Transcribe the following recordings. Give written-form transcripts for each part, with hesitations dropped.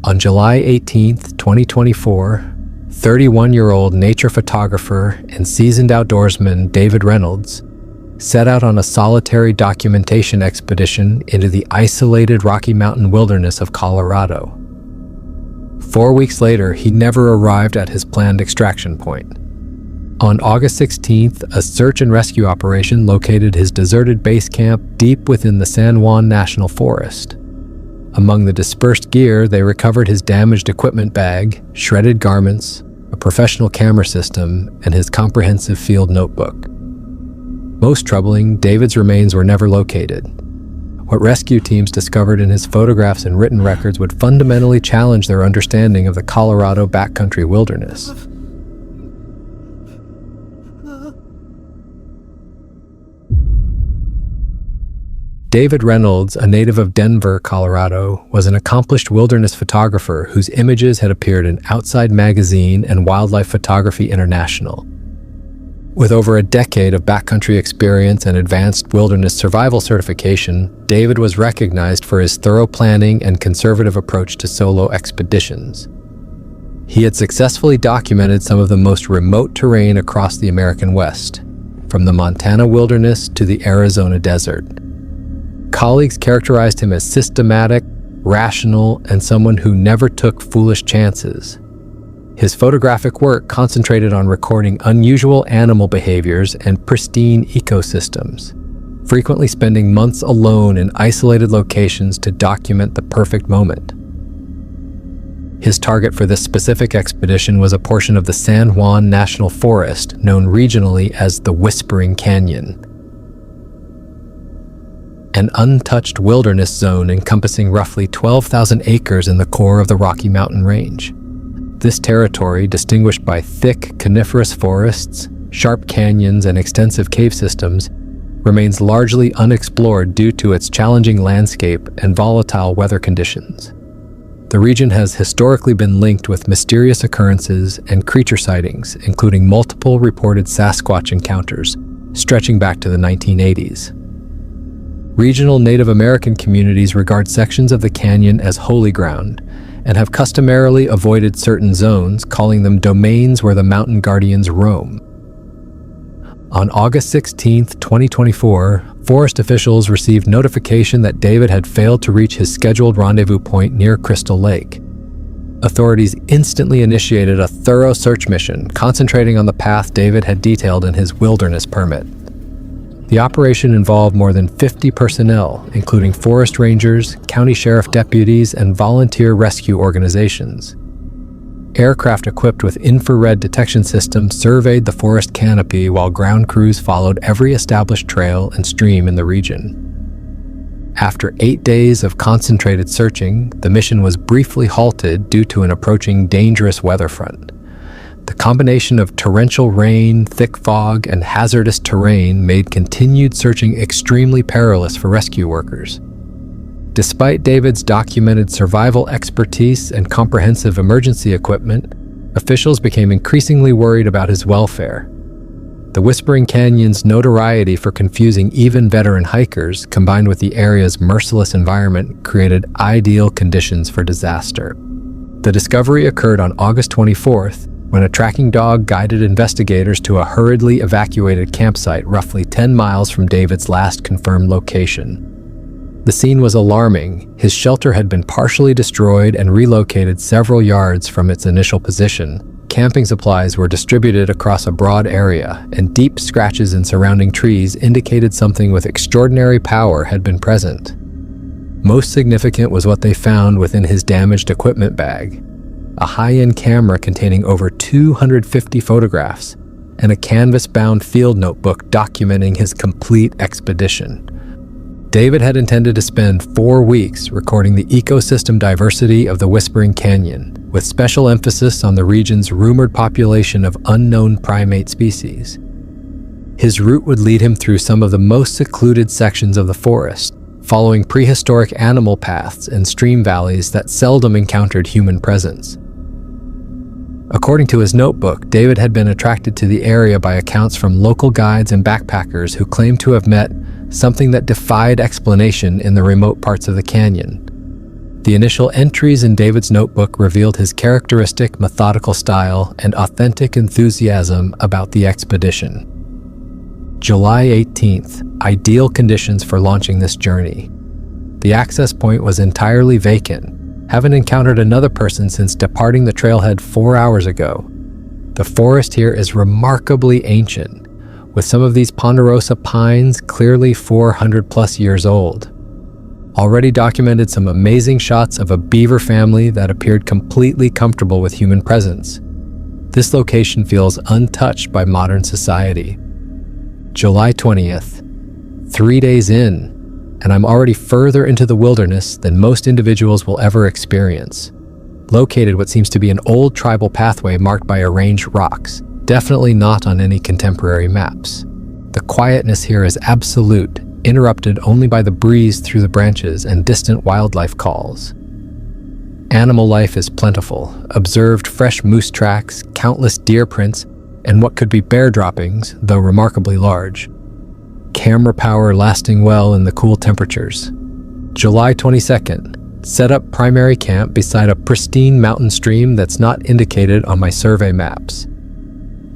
On July 18, 2024, 31-year-old nature photographer and seasoned outdoorsman David Reynolds set out on a solitary documentation expedition into the isolated Rocky Mountain wilderness of Colorado. 4 weeks later, he never arrived at his planned extraction point. On August 16th, a search and rescue operation located his deserted base camp deep within the San Juan National Forest. Among the dispersed gear, they recovered his damaged equipment bag, shredded garments, a professional camera system, and his comprehensive field notebook. Most troubling, David's remains were never located. What rescue teams discovered in his photographs and written records would fundamentally challenge their understanding of the Colorado backcountry wilderness. David Reynolds, a native of Denver, Colorado, was an accomplished wilderness photographer whose images had appeared in Outside Magazine and Wildlife Photography International. With over a decade of backcountry experience and advanced wilderness survival certification, David was recognized for his thorough planning and conservative approach to solo expeditions. He had successfully documented some of the most remote terrain across the American West, from the Montana wilderness to the Arizona desert. Colleagues characterized him as systematic, rational, and someone who never took foolish chances. His photographic work concentrated on recording unusual animal behaviors and pristine ecosystems, frequently spending months alone in isolated locations to document the perfect moment. His target for this specific expedition was a portion of the San Juan National Forest, known regionally as the Whispering Canyon, an untouched wilderness zone encompassing roughly 12,000 acres in the core of the Rocky Mountain Range. This territory, distinguished by thick coniferous forests, sharp canyons, and extensive cave systems, remains largely unexplored due to its challenging landscape and volatile weather conditions. The region has historically been linked with mysterious occurrences and creature sightings, including multiple reported Sasquatch encounters, stretching back to the 1980s. Regional Native American communities regard sections of the canyon as holy ground and have customarily avoided certain zones, calling them domains where the mountain guardians roam. On August 16, 2024, forest officials received notification that David had failed to reach his scheduled rendezvous point near Crystal Lake. Authorities instantly initiated a thorough search mission, concentrating on the path David had detailed in his wilderness permit. The operation involved more than 50 personnel, including forest rangers, county sheriff deputies, and volunteer rescue organizations. Aircraft equipped with infrared detection systems surveyed the forest canopy while ground crews followed every established trail and stream in the region. After 8 days of concentrated searching, the mission was briefly halted due to an approaching dangerous weather front. The combination of torrential rain, thick fog, and hazardous terrain made continued searching extremely perilous for rescue workers. Despite David's documented survival expertise and comprehensive emergency equipment, officials became increasingly worried about his welfare. The Whispering Canyon's notoriety for confusing even veteran hikers, combined with the area's merciless environment, created ideal conditions for disaster. The discovery occurred on August 24th, when a tracking dog guided investigators to a hurriedly evacuated campsite roughly 10 miles from David's last confirmed location. The scene was alarming. His shelter had been partially destroyed and relocated several yards from its initial position. Camping supplies were distributed across a broad area, and deep scratches in surrounding trees indicated something with extraordinary power had been present. Most significant was what they found within his damaged equipment bag: a high-end camera containing over 250 photographs, and a canvas-bound field notebook documenting his complete expedition. David had intended to spend 4 weeks recording the ecosystem diversity of the Whispering Canyon, with special emphasis on the region's rumored population of unknown primate species. His route would lead him through some of the most secluded sections of the forest, following prehistoric animal paths and stream valleys that seldom encountered human presence. According to his notebook, David had been attracted to the area by accounts from local guides and backpackers who claimed to have met something that defied explanation in the remote parts of the canyon. The initial entries in David's notebook revealed his characteristic methodical style and authentic enthusiasm about the expedition. July 18th, ideal conditions for launching this journey. The access point was entirely vacant. Haven't encountered another person since departing the trailhead 4 hours ago. The forest here is remarkably ancient, with some of these ponderosa pines clearly 400 plus years old. Already documented some amazing shots of a beaver family that appeared completely comfortable with human presence. This location feels untouched by modern society. July 20th, 3 days in, and I'm already further into the wilderness than most individuals will ever experience. Located what seems to be an old tribal pathway marked by arranged rocks, definitely not on any contemporary maps. The quietness here is absolute, interrupted only by the breeze through the branches and distant wildlife calls. Animal life is plentiful. Observed fresh moose tracks, countless deer prints, and what could be bear droppings, though remarkably large. Camera power lasting well in the cool temperatures. July 22nd. Set up primary camp beside a pristine mountain stream that's not indicated on my survey maps.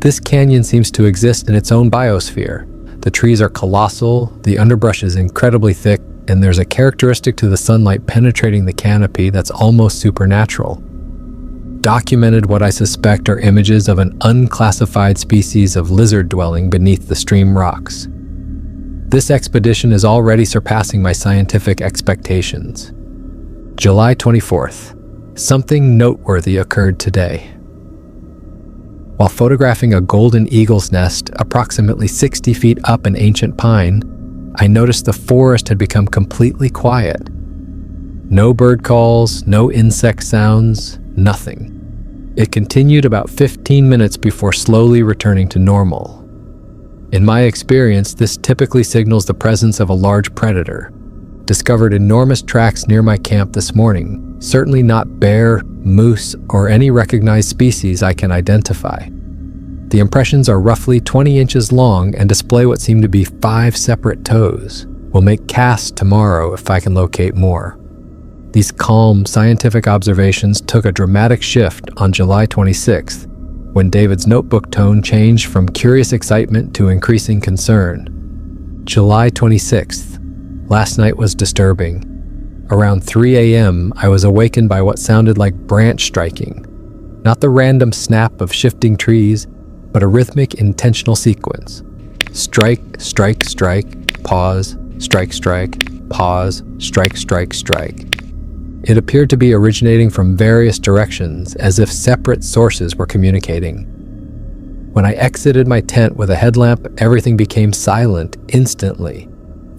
This canyon seems to exist in its own biosphere. The trees are colossal, the underbrush is incredibly thick, and there's a characteristic to the sunlight penetrating the canopy that's almost supernatural. Documented what I suspect are images of an unclassified species of lizard dwelling beneath the stream rocks. This expedition is already surpassing my scientific expectations. July 24th. Something noteworthy occurred today. While photographing a golden eagle's nest approximately 60 feet up an ancient pine, I noticed the forest had become completely quiet. No bird calls, no insect sounds, nothing. It continued about 15 minutes before slowly returning to normal. In my experience, this typically signals the presence of a large predator. Discovered enormous tracks near my camp this morning, certainly not bear, moose, or any recognized species I can identify. The impressions are roughly 20 inches long and display what seem to be 5 separate toes. We'll make casts tomorrow if I can locate more. These calm, scientific observations took a dramatic shift on July 26th, when David's notebook tone changed from curious excitement to increasing concern. July 26th. Last night was disturbing. Around 3 a.m., I was awakened by what sounded like branch striking. Not the random snap of shifting trees, but a rhythmic, intentional sequence. Strike, strike, strike, pause, strike, strike, pause, strike, strike, strike. It appeared to be originating from various directions, as if separate sources were communicating. When I exited my tent with a headlamp, everything became silent instantly.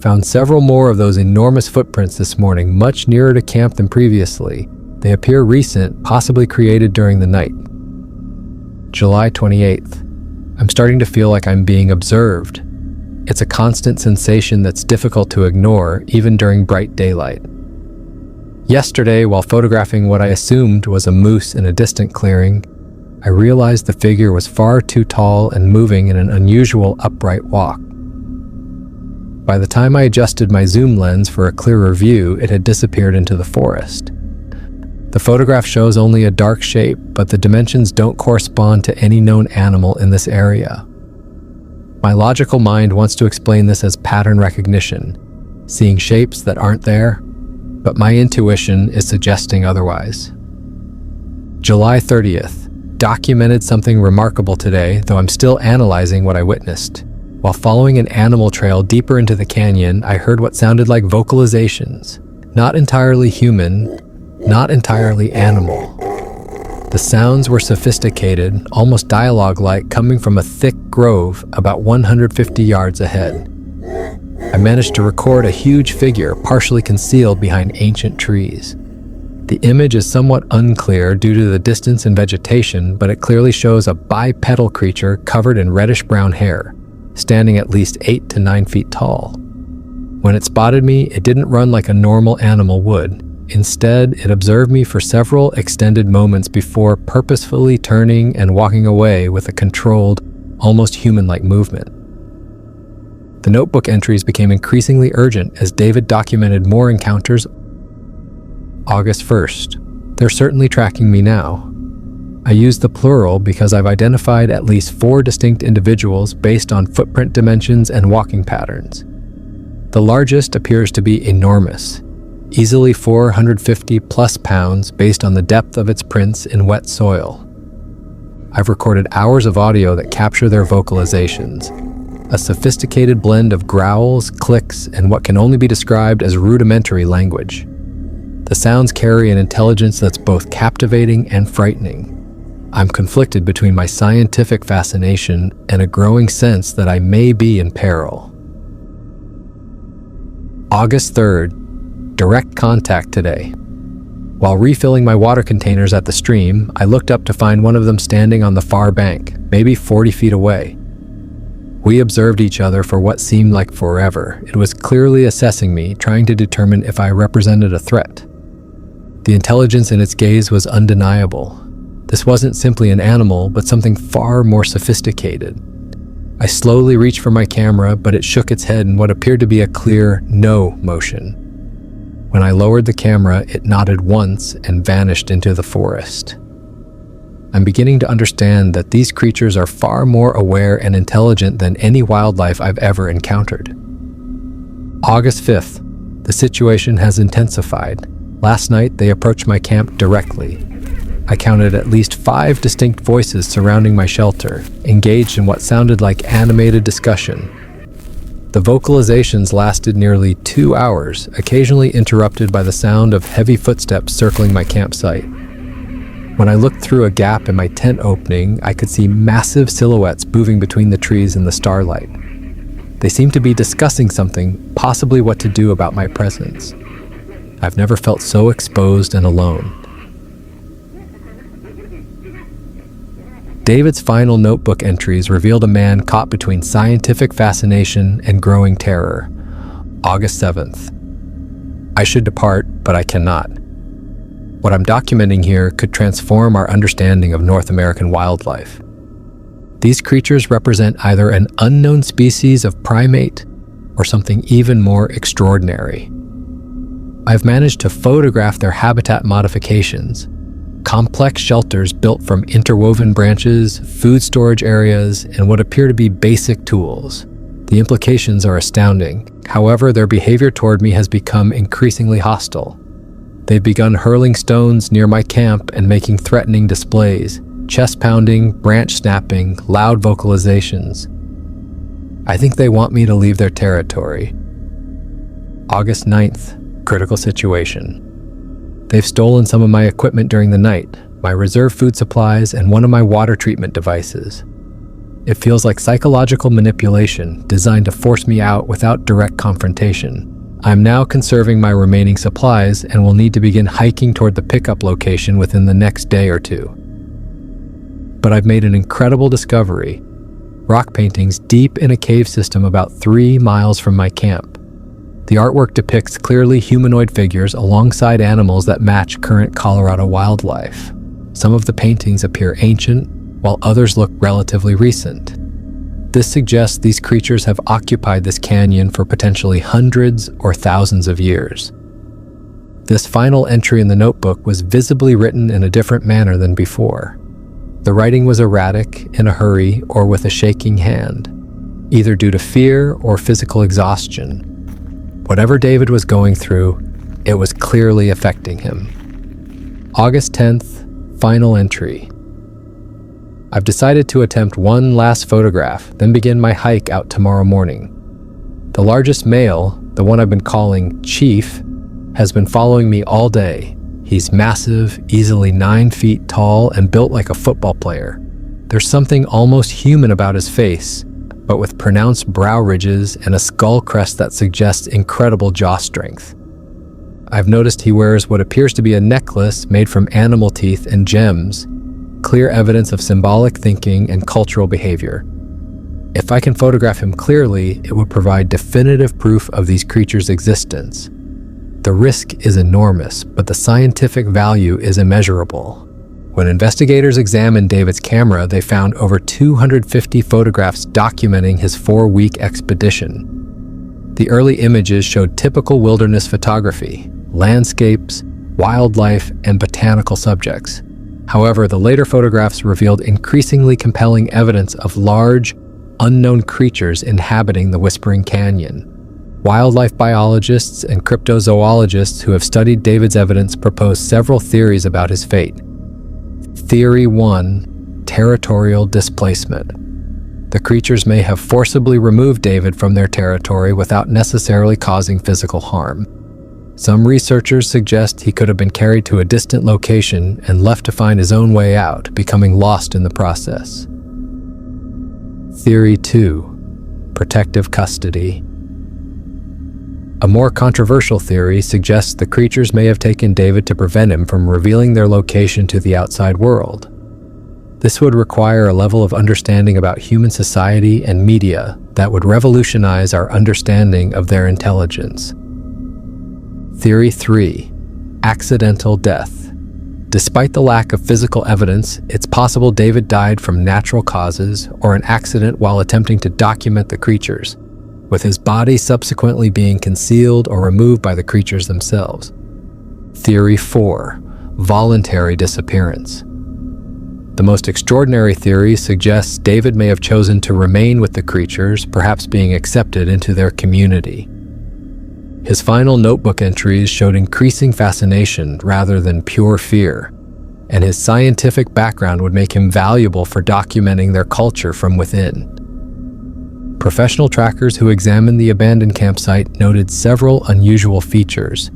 Found several more of those enormous footprints this morning, much nearer to camp than previously. They appear recent, possibly created during the night. July 28th. I'm starting to feel like I'm being observed. It's a constant sensation that's difficult to ignore, even during bright daylight. Yesterday, while photographing what I assumed was a moose in a distant clearing, I realized the figure was far too tall and moving in an unusual upright walk. By the time I adjusted my zoom lens for a clearer view, it had disappeared into the forest. The photograph shows only a dark shape, but the dimensions don't correspond to any known animal in this area. My logical mind wants to explain this as pattern recognition, seeing shapes that aren't there, but my intuition is suggesting otherwise. July 30th. Documented something remarkable today, though I'm still analyzing what I witnessed. While following an animal trail deeper into the canyon, I heard what sounded like vocalizations. Not entirely human, not entirely animal. The sounds were sophisticated, almost dialogue-like, coming from a thick grove about 150 yards ahead. I managed to record a huge figure partially concealed behind ancient trees. The image is somewhat unclear due to the distance and vegetation, but it clearly shows a bipedal creature covered in reddish-brown hair, standing at least 8 to 9 feet tall. When it spotted me, it didn't run like a normal animal would. Instead, it observed me for several extended moments before purposefully turning and walking away with a controlled, almost human-like movement. The notebook entries became increasingly urgent as David documented more encounters August 1st. They're certainly tracking me now. I use the plural because I've identified at least 4 distinct individuals based on footprint dimensions and walking patterns. The largest appears to be enormous, easily 450 plus pounds based on the depth of its prints in wet soil. I've recorded hours of audio that capture their vocalizations, a sophisticated blend of growls, clicks, and what can only be described as rudimentary language. The sounds carry an intelligence that's both captivating and frightening. I'm conflicted between my scientific fascination and a growing sense that I may be in peril. August 3rd, direct contact today. While refilling my water containers at the stream, I looked up to find one of them standing on the far bank, maybe 40 feet away. We observed each other for what seemed like forever. It was clearly assessing me, trying to determine if I represented a threat. The intelligence in its gaze was undeniable. This wasn't simply an animal, but something far more sophisticated. I slowly reached for my camera, but it shook its head in what appeared to be a clear no motion. When I lowered the camera, it nodded once and vanished into the forest. I'm beginning to understand that these creatures are far more aware and intelligent than any wildlife I've ever encountered. August 5th. The situation has intensified. Last night, they approached my camp directly. I counted at least 5 distinct voices surrounding my shelter, engaged in what sounded like animated discussion. The vocalizations lasted nearly 2 hours, occasionally interrupted by the sound of heavy footsteps circling my campsite. When I looked through a gap in my tent opening, I could see massive silhouettes moving between the trees in the starlight. They seemed to be discussing something, possibly what to do about my presence. I've never felt so exposed and alone. David's final notebook entries revealed a man caught between scientific fascination and growing terror. August 7th. I should depart, but I cannot. What I'm documenting here could transform our understanding of North American wildlife. These creatures represent either an unknown species of primate or something even more extraordinary. I've managed to photograph their habitat modifications, complex shelters built from interwoven branches, food storage areas, and what appear to be basic tools. The implications are astounding. However, their behavior toward me has become increasingly hostile. They've begun hurling stones near my camp and making threatening displays, chest pounding, branch snapping, loud vocalizations. I think they want me to leave their territory. August 9th, critical situation. They've stolen some of my equipment during the night, my reserve food supplies, and one of my water treatment devices. It feels like psychological manipulation designed to force me out without direct confrontation. I'm now conserving my remaining supplies and will need to begin hiking toward the pickup location within the next day or 2. But I've made an incredible discovery: rock paintings deep in a cave system about 3 miles from my camp. The artwork depicts clearly humanoid figures alongside animals that match current Colorado wildlife. Some of the paintings appear ancient, while others look relatively recent. This suggests these creatures have occupied this canyon for potentially hundreds or thousands of years. This final entry in the notebook was visibly written in a different manner than before. The writing was erratic, in a hurry, or with a shaking hand, either due to fear or physical exhaustion. Whatever David was going through, it was clearly affecting him. August 10th, final entry. I've decided to attempt one last photograph, then begin my hike out tomorrow morning. The largest male, the one I've been calling Chief, has been following me all day. He's massive, easily 9 feet tall, and built like a football player. There's something almost human about his face, but with pronounced brow ridges and a skull crest that suggests incredible jaw strength. I've noticed he wears what appears to be a necklace made from animal teeth and gems, clear evidence of symbolic thinking and cultural behavior. If I can photograph him clearly, it would provide definitive proof of these creatures' existence. The risk is enormous, but the scientific value is immeasurable. When investigators examined David's camera, they found over 250 photographs documenting his 4-week expedition. The early images showed typical wilderness photography: landscapes, wildlife, and botanical subjects. However, the later photographs revealed increasingly compelling evidence of large, unknown creatures inhabiting the Whispering Canyon. Wildlife biologists and cryptozoologists who have studied David's evidence propose several theories about his fate. Theory 1: Territorial displacement. The creatures may have forcibly removed David from their territory without necessarily causing physical harm. Some researchers suggest he could have been carried to a distant location and left to find his own way out, becoming lost in the process. Theory 2: Protective custody. A more controversial theory suggests the creatures may have taken David to prevent him from revealing their location to the outside world. This would require a level of understanding about human society and media that would revolutionize our understanding of their intelligence. Theory 3: Accidental death. Despite the lack of physical evidence, it's possible David died from natural causes or an accident while attempting to document the creatures, with his body subsequently being concealed or removed by the creatures themselves. Theory 4: Voluntary disappearance. The most extraordinary theory suggests David may have chosen to remain with the creatures, perhaps being accepted into their community. His final notebook entries showed increasing fascination rather than pure fear, and his scientific background would make him valuable for documenting their culture from within. Professional trackers who examined the abandoned campsite noted several unusual features.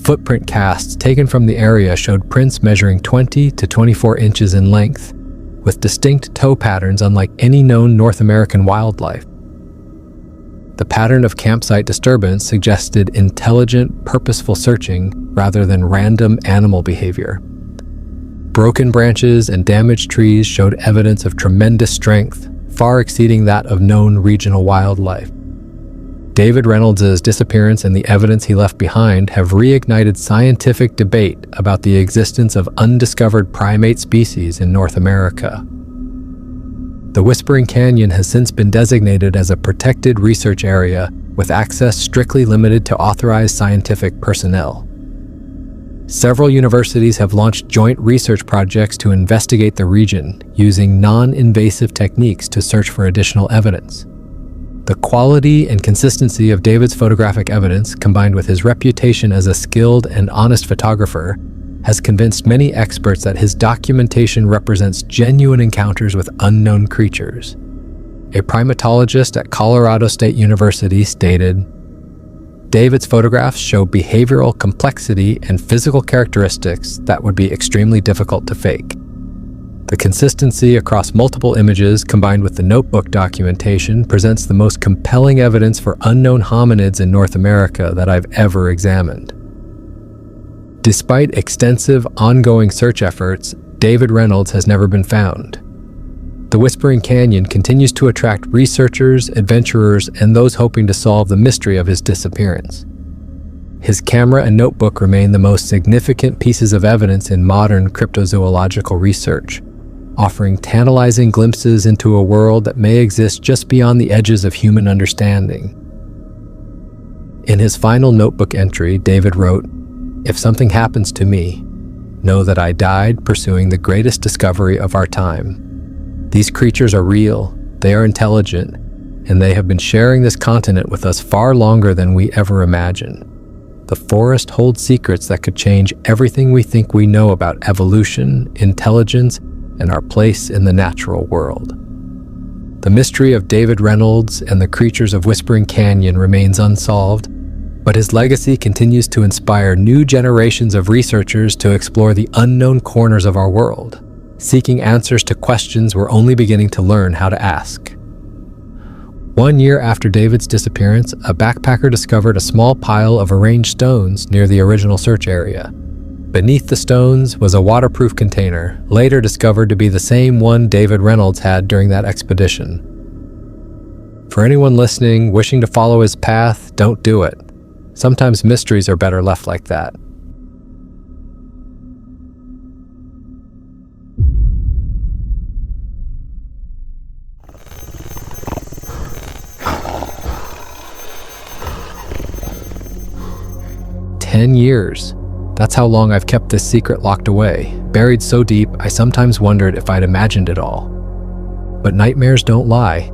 Footprint casts taken from the area showed prints measuring 20 to 24 inches in length, with distinct toe patterns unlike any known North American wildlife. The pattern of campsite disturbance suggested intelligent, purposeful searching rather than random animal behavior. Broken branches and damaged trees showed evidence of tremendous strength, far exceeding that of known regional wildlife. David Reynolds' disappearance and the evidence he left behind have reignited scientific debate about the existence of undiscovered primate species in North America. The Whispering Canyon has since been designated as a protected research area with access strictly limited to authorized scientific personnel. Several universities have launched joint research projects to investigate the region using non-invasive techniques to search for additional evidence. The quality and consistency of David's photographic evidence, combined with his reputation as a skilled and honest photographer, has convinced many experts that his documentation represents genuine encounters with unknown creatures. A primatologist at Colorado State University stated, "David's photographs show behavioral complexity and physical characteristics that would be extremely difficult to fake. The consistency across multiple images combined with the notebook documentation presents the most compelling evidence for unknown hominids in North America that I've ever examined." Despite extensive, ongoing search efforts, David Reynolds has never been found. The Whispering Canyon continues to attract researchers, adventurers, and those hoping to solve the mystery of his disappearance. His camera and notebook remain the most significant pieces of evidence in modern cryptozoological research, offering tantalizing glimpses into a world that may exist just beyond the edges of human understanding. In his final notebook entry, David wrote, "If something happens to me, know that I died pursuing the greatest discovery of our time. These creatures are real, they are intelligent, and they have been sharing this continent with us far longer than we ever imagined. The forest holds secrets that could change everything we think we know about evolution, intelligence, and our place in the natural world." The mystery of David Reynolds and the creatures of Whispering Canyon remains unsolved, but his legacy continues to inspire new generations of researchers to explore the unknown corners of our world, seeking answers to questions we're only beginning to learn how to ask. 1 year after David's disappearance, a backpacker discovered a small pile of arranged stones near the original search area. Beneath the stones was a waterproof container, later discovered to be the same one David Reynolds had during that expedition. For anyone listening, wishing to follow his path, don't do it. Sometimes mysteries are better left like that. "10 years. That's how long I've kept this secret locked away, buried so deep I sometimes wondered if I'd imagined it all. But nightmares don't lie,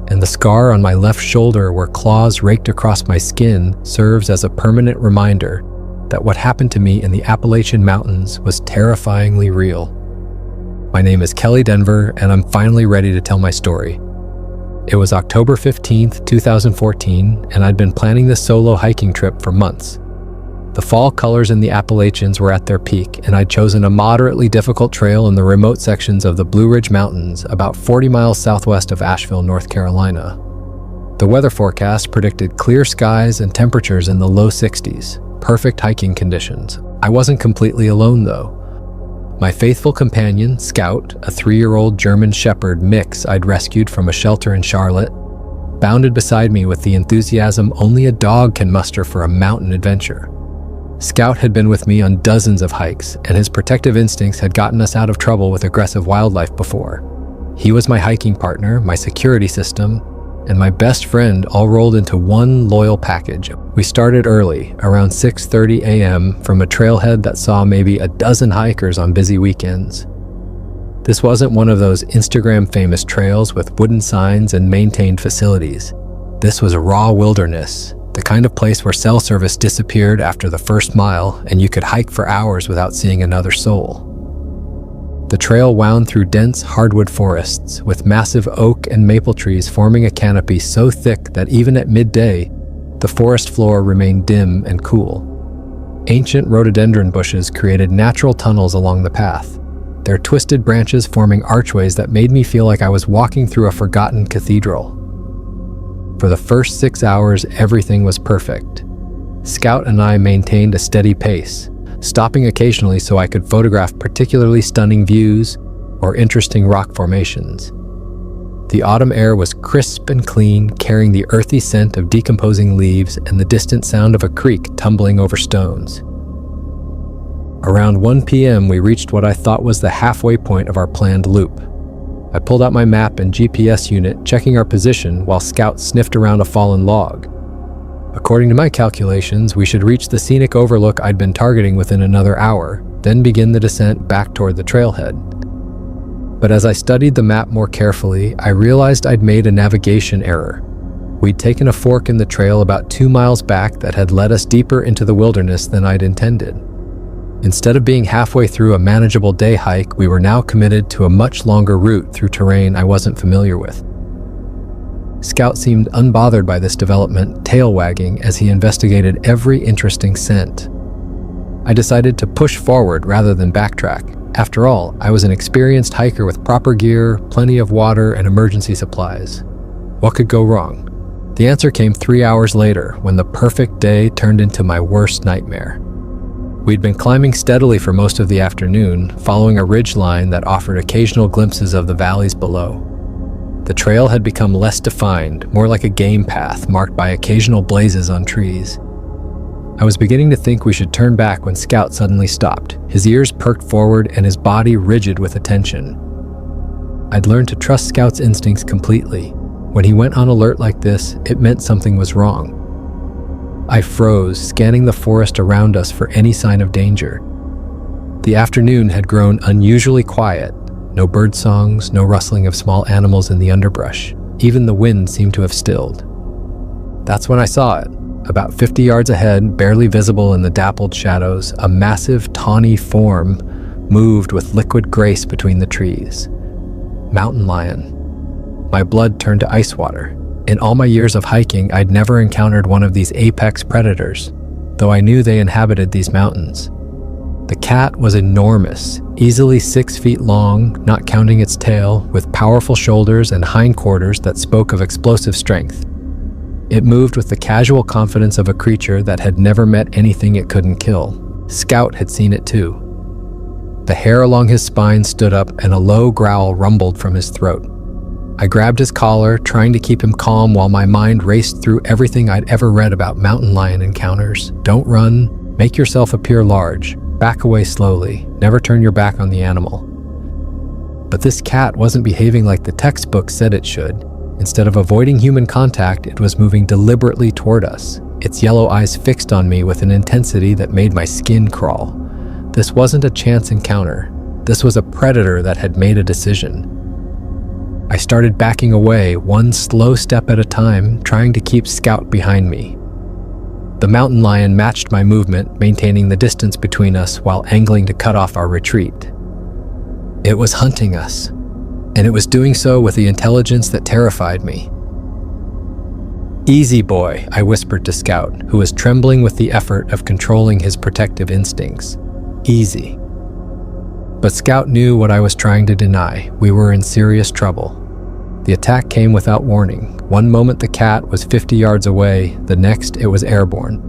and the scar on my left shoulder where claws raked across my skin serves as a permanent reminder that what happened to me in the Appalachian Mountains was terrifyingly real. My name is Kelly Denver, and I'm finally ready to tell my story. It was October 15th, 2014, and I'd been planning this solo hiking trip for months. The fall colors in the Appalachians were at their peak, and I'd chosen a moderately difficult trail in the remote sections of the Blue Ridge Mountains, about 40 miles southwest of Asheville, North Carolina. The weather forecast predicted clear skies and temperatures in the low 60s, perfect hiking conditions. I wasn't completely alone, though. My faithful companion, Scout, a 3-year-old German Shepherd mix I'd rescued from a shelter in Charlotte, bounded beside me with the enthusiasm only a dog can muster for a mountain adventure. Scout had been with me on dozens of hikes, and his protective instincts had gotten us out of trouble with aggressive wildlife before. He was my hiking partner, my security system, and my best friend, all rolled into one loyal package. We started early, around 6:30 a.m., from a trailhead that saw maybe a dozen hikers on busy weekends. This wasn't one of those Instagram-famous trails with wooden signs and maintained facilities. This was a raw wilderness, the kind of place where cell service disappeared after the first mile and you could hike for hours without seeing another soul. The trail wound through dense hardwood forests, with massive oak and maple trees forming a canopy so thick that even at midday, the forest floor remained dim and cool. Ancient rhododendron bushes created natural tunnels along the path, their twisted branches forming archways that made me feel like I was walking through a forgotten cathedral. For the first 6 hours, everything was perfect. Scout and I maintained a steady pace, stopping occasionally so I could photograph particularly stunning views or interesting rock formations. The autumn air was crisp and clean, carrying the earthy scent of decomposing leaves and the distant sound of a creek tumbling over stones. Around 1 p.m., we reached what I thought was the halfway point of our planned loop. I pulled out my map and GPS unit, checking our position while Scout sniffed around a fallen log. According to my calculations, we should reach the scenic overlook I'd been targeting within another hour, then begin the descent back toward the trailhead. But as I studied the map more carefully, I realized I'd made a navigation error. We'd taken a fork in the trail about 2 miles back that had led us deeper into the wilderness than I'd intended. Instead of being halfway through a manageable day hike, we were now committed to a much longer route through terrain I wasn't familiar with. Scout seemed unbothered by this development, tail wagging as he investigated every interesting scent. I decided to push forward rather than backtrack. After all, I was an experienced hiker with proper gear, plenty of water, and emergency supplies. What could go wrong? The answer came 3 hours later, when the perfect day turned into my worst nightmare. We'd been climbing steadily for most of the afternoon, following a ridge line that offered occasional glimpses of the valleys below. The trail had become less defined, more like a game path marked by occasional blazes on trees. I was beginning to think we should turn back when Scout suddenly stopped, his ears perked forward and his body rigid with attention. I'd learned to trust Scout's instincts completely. When he went on alert like this, it meant something was wrong. I froze, scanning the forest around us for any sign of danger. The afternoon had grown unusually quiet. No bird songs, no rustling of small animals in the underbrush. Even the wind seemed to have stilled. That's when I saw it. About 50 yards ahead, barely visible in the dappled shadows, a massive, tawny form moved with liquid grace between the trees. Mountain lion. My blood turned to ice water. In all my years of hiking, I'd never encountered one of these apex predators, though I knew they inhabited these mountains. The cat was enormous, easily 6 feet long, not counting its tail, with powerful shoulders and hindquarters that spoke of explosive strength. It moved with the casual confidence of a creature that had never met anything it couldn't kill. Scout had seen it too. The hair along his spine stood up and a low growl rumbled from his throat. I grabbed his collar, trying to keep him calm while my mind raced through everything I'd ever read about mountain lion encounters. Don't run, make yourself appear large, back away slowly, never turn your back on the animal. But this cat wasn't behaving like the textbook said it should. Instead of avoiding human contact, it was moving deliberately toward us, its yellow eyes fixed on me with an intensity that made my skin crawl. This wasn't a chance encounter. This was a predator that had made a decision. I started backing away, one slow step at a time, trying to keep Scout behind me. The mountain lion matched my movement, maintaining the distance between us while angling to cut off our retreat. It was hunting us, and it was doing so with the intelligence that terrified me. "Easy, boy," I whispered to Scout, who was trembling with the effort of controlling his protective instincts. Easy. But Scout knew what I was trying to deny. We were in serious trouble. The attack came without warning. One moment the cat was 50 yards away, the next it was airborne,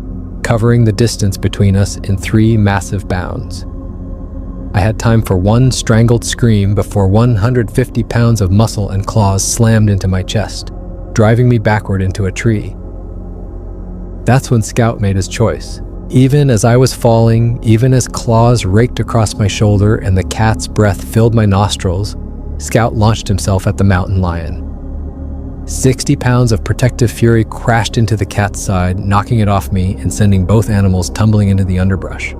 covering the distance between us in 3 massive bounds. I had time for one strangled scream before 150 pounds of muscle and claws slammed into my chest, driving me backward into a tree. That's when Scout made his choice. Even as I was falling, even as claws raked across my shoulder and the cat's breath filled my nostrils, Scout launched himself at the mountain lion. 60 pounds of protective fury crashed into the cat's side, knocking it off me and sending both animals tumbling into the underbrush.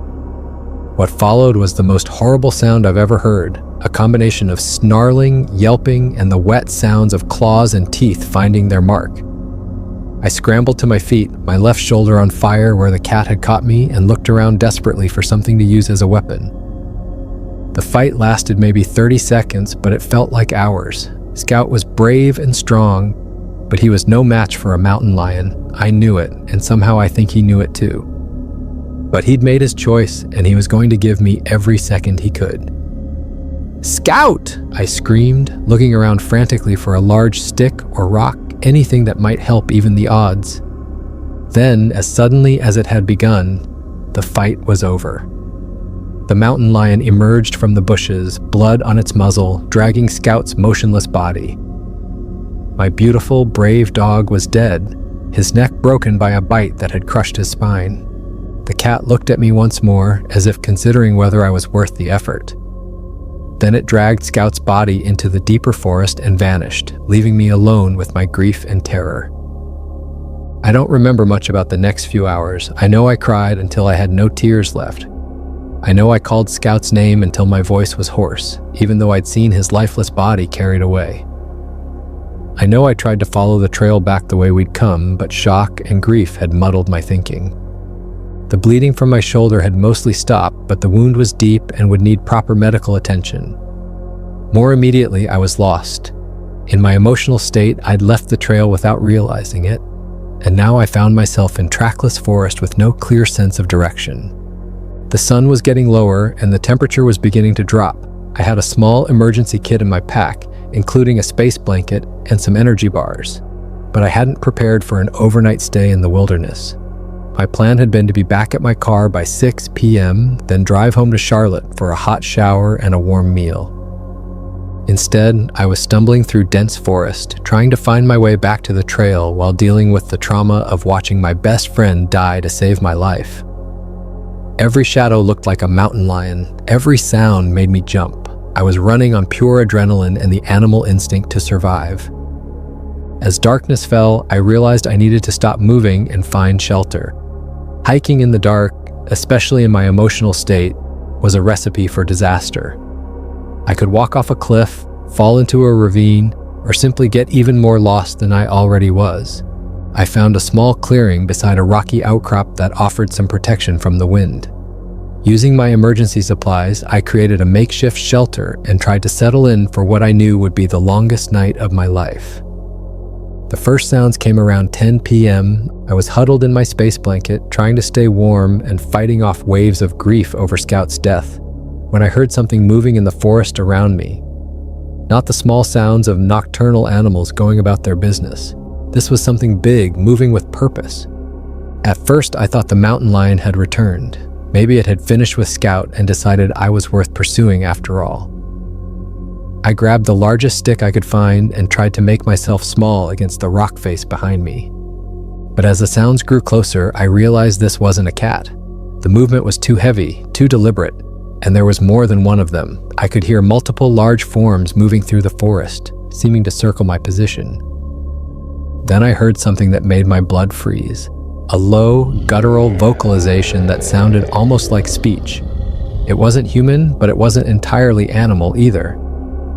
What followed was the most horrible sound I've ever heard, a combination of snarling, yelping, and the wet sounds of claws and teeth finding their mark. I scrambled to my feet, my left shoulder on fire where the cat had caught me, and looked around desperately for something to use as a weapon. The fight lasted maybe 30 seconds, but it felt like hours. Scout was brave and strong, but he was no match for a mountain lion. I knew it, and somehow I think he knew it too. But he'd made his choice, and he was going to give me every second he could. "Scout!" I screamed, looking around frantically for a large stick or rock, anything that might help even the odds. Then, as suddenly as it had begun, the fight was over. The mountain lion emerged from the bushes, blood on its muzzle, dragging Scout's motionless body. My beautiful, brave dog was dead, his neck broken by a bite that had crushed his spine. The cat looked at me once more, as if considering whether I was worth the effort. Then it dragged Scout's body into the deeper forest and vanished, leaving me alone with my grief and terror. I don't remember much about the next few hours. I know I cried until I had no tears left. I know I called Scout's name until my voice was hoarse, even though I'd seen his lifeless body carried away. I know I tried to follow the trail back the way we'd come, but shock and grief had muddled my thinking. The bleeding from my shoulder had mostly stopped, but the wound was deep and would need proper medical attention. More immediately, I was lost. In my emotional state, I'd left the trail without realizing it, and now I found myself in trackless forest with no clear sense of direction. The sun was getting lower, and the temperature was beginning to drop. I had a small emergency kit in my pack, including a space blanket and some energy bars, but I hadn't prepared for an overnight stay in the wilderness. My plan had been to be back at my car by 6 p.m., then drive home to Charlotte for a hot shower and a warm meal. Instead, I was stumbling through dense forest, trying to find my way back to the trail while dealing with the trauma of watching my best friend die to save my life. Every shadow looked like a mountain lion. Every sound made me jump. I was running on pure adrenaline and the animal instinct to survive. As darkness fell, I realized I needed to stop moving and find shelter. Hiking in the dark, especially in my emotional state, was a recipe for disaster. I could walk off a cliff, fall into a ravine, or simply get even more lost than I already was. I found a small clearing beside a rocky outcrop that offered some protection from the wind. Using my emergency supplies, I created a makeshift shelter and tried to settle in for what I knew would be the longest night of my life. The first sounds came around 10 p.m. I was huddled in my space blanket, trying to stay warm and fighting off waves of grief over Scout's death, when I heard something moving in the forest around me. Not the small sounds of nocturnal animals going about their business. This was something big, moving with purpose. At first, I thought the mountain lion had returned. Maybe it had finished with Scout and decided I was worth pursuing after all. I grabbed the largest stick I could find and tried to make myself small against the rock face behind me. But as the sounds grew closer, I realized this wasn't a cat. The movement was too heavy, too deliberate, and there was more than one of them. I could hear multiple large forms moving through the forest, seeming to circle my position. Then I heard something that made my blood freeze. a low, guttural vocalization that sounded almost like speech. It wasn't human, but it wasn't entirely animal either.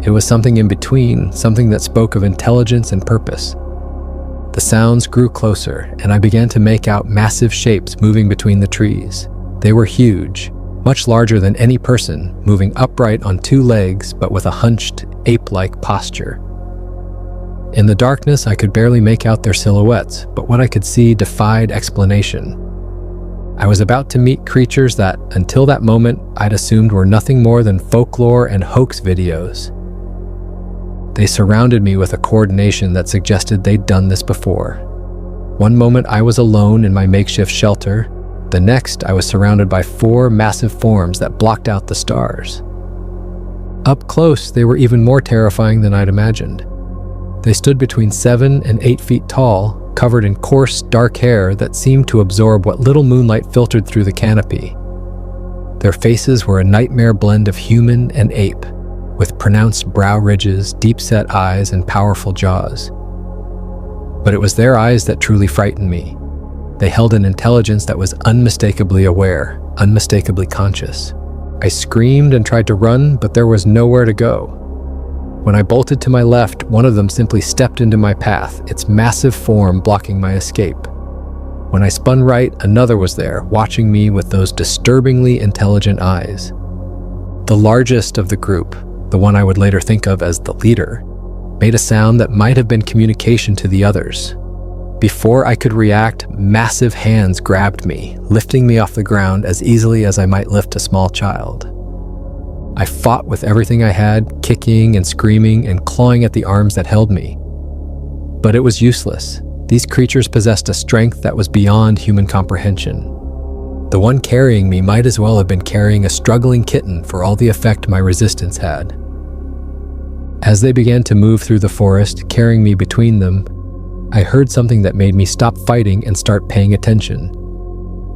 It was something in between, something that spoke of intelligence and purpose. The sounds grew closer, and I began to make out massive shapes moving between the trees. They were huge, much larger than any person, moving upright on two legs but with a hunched, ape-like posture. In the darkness, I could barely make out their silhouettes, but what I could see defied explanation. I was about to meet creatures that, until that moment, I'd assumed were nothing more than folklore and hoax videos. They surrounded me with a coordination that suggested they'd done this before. One moment I was alone in my makeshift shelter. The next, I was surrounded by 4 massive forms that blocked out the stars. Up close, they were even more terrifying than I'd imagined. They stood between 7 and 8 feet tall, covered in coarse, dark hair that seemed to absorb what little moonlight filtered through the canopy. Their faces were a nightmare blend of human and ape, with pronounced brow ridges, deep-set eyes, and powerful jaws. But it was their eyes that truly frightened me. They held an intelligence that was unmistakably aware, unmistakably conscious. I screamed and tried to run, but there was nowhere to go. When I bolted to my left, one of them simply stepped into my path, its massive form blocking my escape. When I spun right, another was there, watching me with those disturbingly intelligent eyes. The largest of the group, the one I would later think of as the leader, made a sound that might have been communication to the others. Before I could react, massive hands grabbed me, lifting me off the ground as easily as I might lift a small child. I fought with everything I had, kicking and screaming and clawing at the arms that held me. But it was useless. These creatures possessed a strength that was beyond human comprehension. The one carrying me might as well have been carrying a struggling kitten for all the effect my resistance had. As they began to move through the forest, carrying me between them, I heard something that made me stop fighting and start paying attention.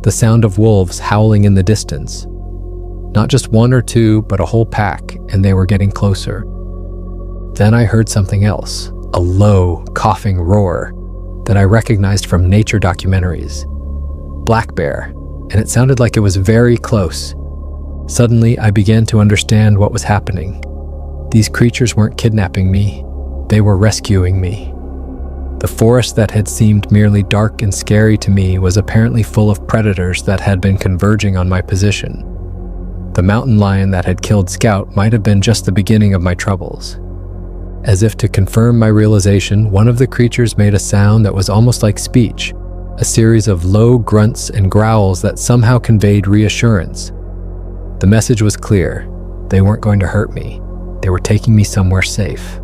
The sound of wolves howling in the distance. Not just 1 or 2, but a whole pack, and they were getting closer. Then I heard something else, a low, coughing roar that I recognized from nature documentaries. Black bear, and it sounded like it was very close. Suddenly, I began to understand what was happening. These creatures weren't kidnapping me, they were rescuing me. The forest that had seemed merely dark and scary to me was apparently full of predators that had been converging on my position. The mountain lion that had killed Scout might have been just the beginning of my troubles. As if to confirm my realization, one of the creatures made a sound that was almost like speech, a series of low grunts and growls that somehow conveyed reassurance. The message was clear. They weren't going to hurt me. They were taking me somewhere safe.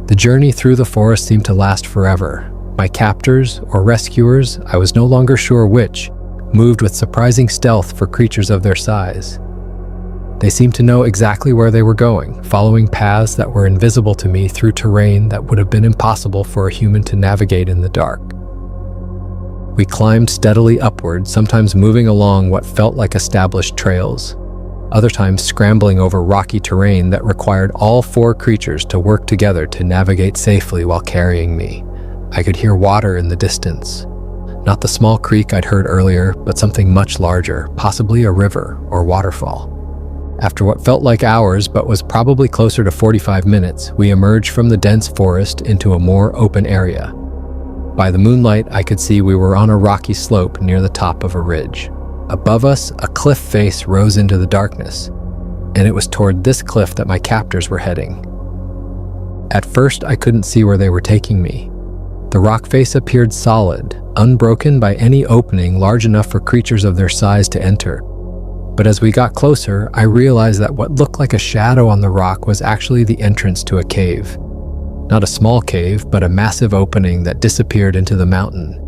The journey through the forest seemed to last forever. My captors, or rescuers, I was no longer sure which, moved with surprising stealth for creatures of their size. They seemed to know exactly where they were going, following paths that were invisible to me through terrain that would have been impossible for a human to navigate in the dark. We climbed steadily upward, sometimes moving along what felt like established trails, other times scrambling over rocky terrain that required all 4 creatures to work together to navigate safely while carrying me. I could hear water in the distance. Not the small creek I'd heard earlier, but something much larger, possibly a river or waterfall. After what felt like hours, but was probably closer to 45 minutes, we emerged from the dense forest into a more open area. By the moonlight, I could see we were on a rocky slope near the top of a ridge. Above us, a cliff face rose into the darkness, and it was toward this cliff that my captors were heading. At first, I couldn't see where they were taking me. The rock face appeared solid, unbroken by any opening large enough for creatures of their size to enter. But as we got closer, I realized that what looked like a shadow on the rock was actually the entrance to a cave. Not a small cave, but a massive opening that disappeared into the mountain.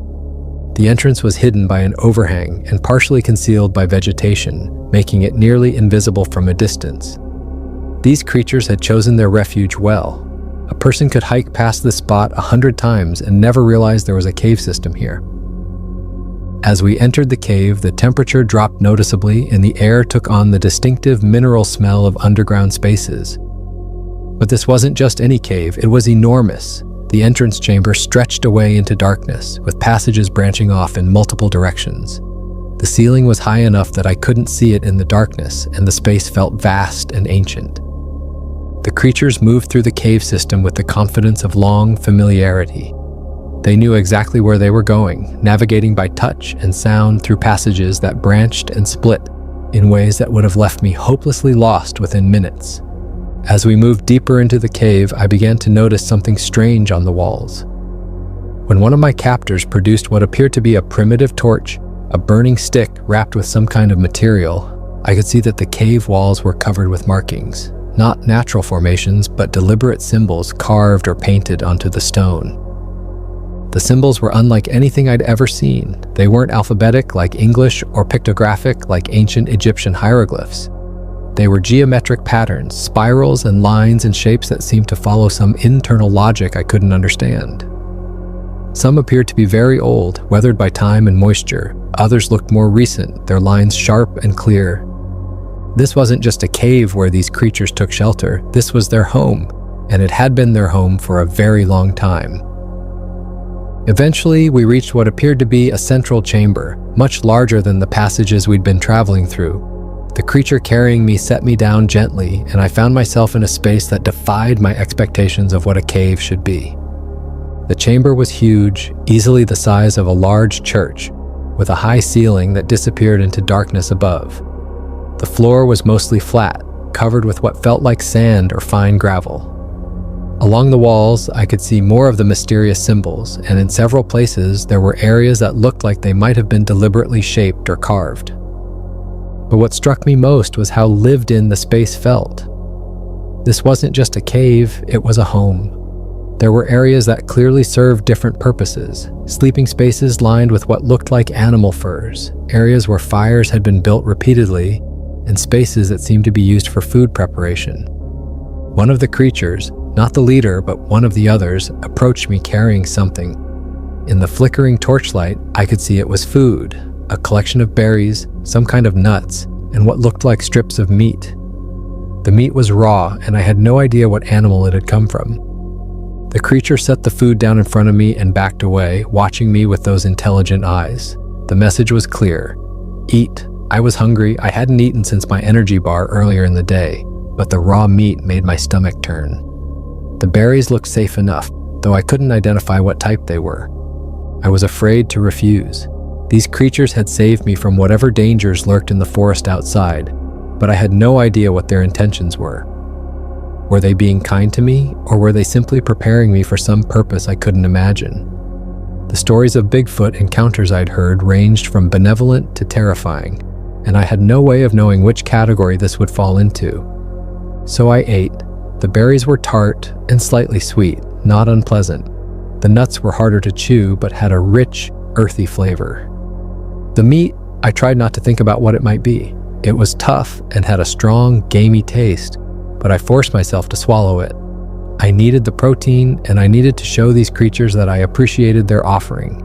The entrance was hidden by an overhang and partially concealed by vegetation, making it nearly invisible from a distance. These creatures had chosen their refuge well. A person could hike past this spot 100 times and never realize there was a cave system here. As we entered the cave, the temperature dropped noticeably and the air took on the distinctive mineral smell of underground spaces. But this wasn't just any cave, it was enormous. The entrance chamber stretched away into darkness, with passages branching off in multiple directions. The ceiling was high enough that I couldn't see it in the darkness, and the space felt vast and ancient. The creatures moved through the cave system with the confidence of long familiarity. They knew exactly where they were going, navigating by touch and sound through passages that branched and split in ways that would have left me hopelessly lost within minutes. As we moved deeper into the cave, I began to notice something strange on the walls. When one of my captors produced what appeared to be a primitive torch, a burning stick wrapped with some kind of material, I could see that the cave walls were covered with markings. Not natural formations, but deliberate symbols carved or painted onto the stone. The symbols were unlike anything I'd ever seen. They weren't alphabetic like English or pictographic like ancient Egyptian hieroglyphs. They were geometric patterns, spirals and lines and shapes that seemed to follow some internal logic I couldn't understand. Some appeared to be very old, weathered by time and moisture. Others looked more recent, their lines sharp and clear. This wasn't just a cave where these creatures took shelter. This was their home, and it had been their home for a very long time. Eventually, we reached what appeared to be a central chamber, much larger than the passages we'd been traveling through. The creature carrying me set me down gently, and I found myself in a space that defied my expectations of what a cave should be. The chamber was huge, easily the size of a large church, with a high ceiling that disappeared into darkness above. The floor was mostly flat, covered with what felt like sand or fine gravel. Along the walls, I could see more of the mysterious symbols, and in several places there were areas that looked like they might have been deliberately shaped or carved. But what struck me most was how lived in the space felt. This wasn't just a cave, it was a home. There were areas that clearly served different purposes, sleeping spaces lined with what looked like animal furs, areas where fires had been built repeatedly, and spaces that seemed to be used for food preparation. One of the creatures, not the leader, but one of the others, approached me carrying something. In the flickering torchlight, I could see it was food, a collection of berries, some kind of nuts, and what looked like strips of meat. The meat was raw, and I had no idea what animal it had come from. The creature set the food down in front of me and backed away, watching me with those intelligent eyes. The message was clear. Eat. I was hungry. I hadn't eaten since my energy bar earlier in the day, but the raw meat made my stomach turn. The berries looked safe enough, though I couldn't identify what type they were. I was afraid to refuse. These creatures had saved me from whatever dangers lurked in the forest outside, but I had no idea what their intentions were. Were they being kind to me, or were they simply preparing me for some purpose I couldn't imagine? The stories of Bigfoot encounters I'd heard ranged from benevolent to terrifying, and I had no way of knowing which category this would fall into. So I ate. The berries were tart and slightly sweet, not unpleasant. The nuts were harder to chew, but had a rich, earthy flavor. The meat, I tried not to think about what it might be. It was tough and had a strong, gamey taste, but I forced myself to swallow it. I needed the protein, and I needed to show these creatures that I appreciated their offering.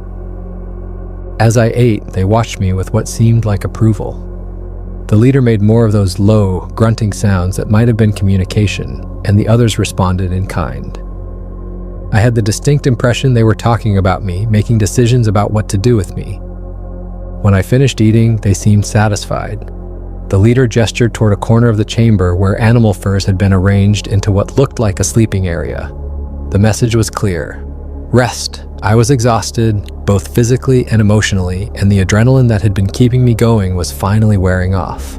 As I ate, they watched me with what seemed like approval. The leader made more of those low, grunting sounds that might have been communication, and the others responded in kind. I had the distinct impression they were talking about me, making decisions about what to do with me. When I finished eating, they seemed satisfied. The leader gestured toward a corner of the chamber where animal furs had been arranged into what looked like a sleeping area. The message was clear. Rest. I was exhausted, both physically and emotionally, and the adrenaline that had been keeping me going was finally wearing off.